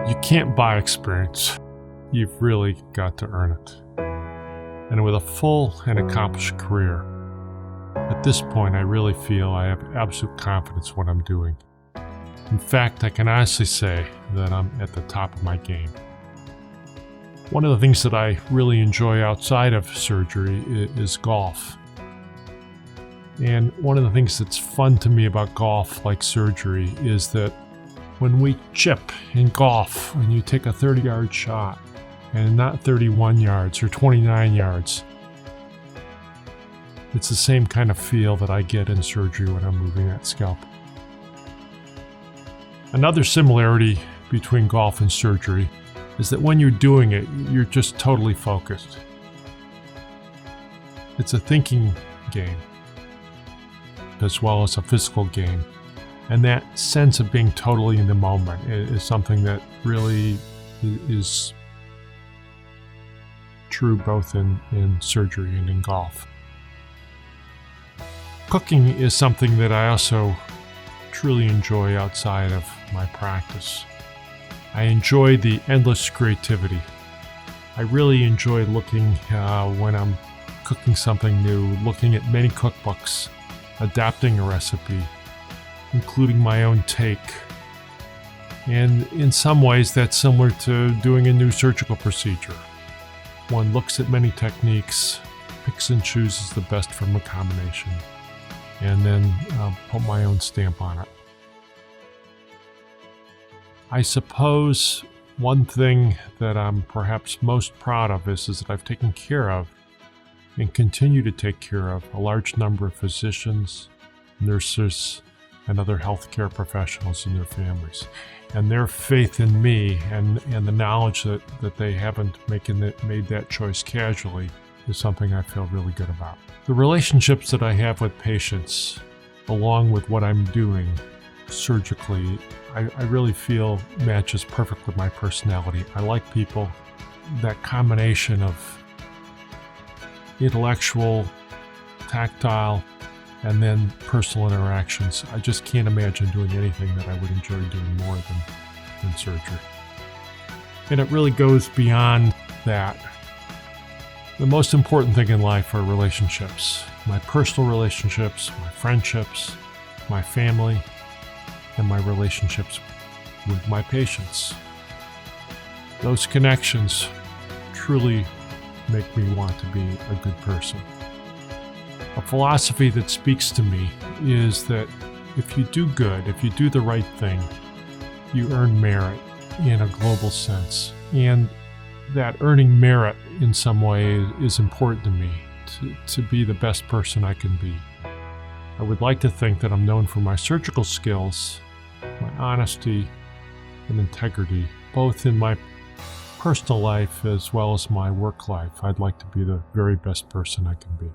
You can't buy experience. You've really got to earn it. And with a full and accomplished career, at this point I really feel I have absolute confidence in what I'm doing. In fact, I can honestly say that I'm at the top of my game. One of the things that I really enjoy outside of surgery is golf. And one of the things that's fun to me about golf, like surgery, is that when we chip in golf and you take a 30-yard shot and not 31 yards or 29 yards, it's the same kind of feel that I get in surgery when I'm moving that scalpel. Another similarity between golf and surgery is that when you're doing it, you're just totally focused. It's a thinking game as well as a physical game. And that sense of being totally in the moment is something that really is true both in surgery and in golf. Cooking is something that I also truly enjoy outside of my practice. I enjoy the endless creativity. I really enjoy looking when I'm cooking something new, looking at many cookbooks, adapting a recipe, including my own take. And in some ways that's similar to doing a new surgical procedure. One looks at many techniques, picks and chooses the best from a combination, and then put my own stamp on it. I suppose one thing that I'm perhaps most proud of is that I've taken care of and continue to take care of a large number of physicians, nurses, and other healthcare professionals and their families. And their faith in me and the knowledge that they haven't made that choice casually is something I feel really good about. The relationships that I have with patients, along with what I'm doing surgically, I really feel matches perfect with my personality. I like people, that combination of intellectual, tactile, and then personal interactions. I just can't imagine doing anything that I would enjoy doing more than surgery. And it really goes beyond that. The most important thing in life are relationships. My personal relationships, my friendships, my family, and my relationships with my patients. Those connections truly make me want to be a good person. A philosophy that speaks to me is that if you do good, if you do the right thing, you earn merit in a global sense. And that earning merit in some way is important to me, to be the best person I can be. I would like to think that I'm known for my surgical skills, my honesty and integrity, both in my personal life as well as my work life. I'd like to be the very best person I can be.